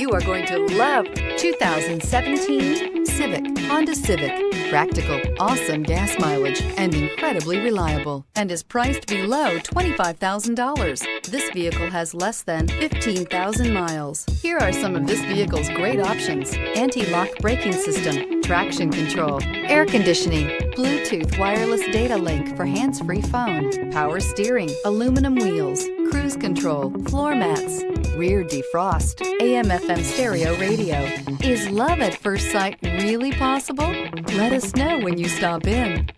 You are going to love 2017 Civic, Honda Civic. Practical, awesome gas mileage, and incredibly reliable, and is priced below $25,000. This vehicle has less than 15,000 miles. Here are some of this vehicle's great options: anti-lock braking system, traction control, air conditioning, Bluetooth wireless data link for hands-free phone, power steering, aluminum wheels, cruise control, floor mats, rear defrost, AM/FM stereo radio. Is love at first sight really possible? Let us know when you stop in.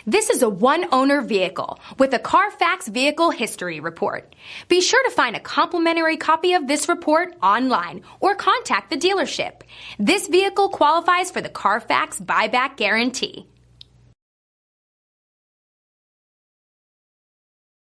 This is a one-owner vehicle with a Carfax Vehicle History Report. Be sure to find a complimentary copy of this report online or contact the dealership. This vehicle qualifies for the Carfax Buyback Guarantee.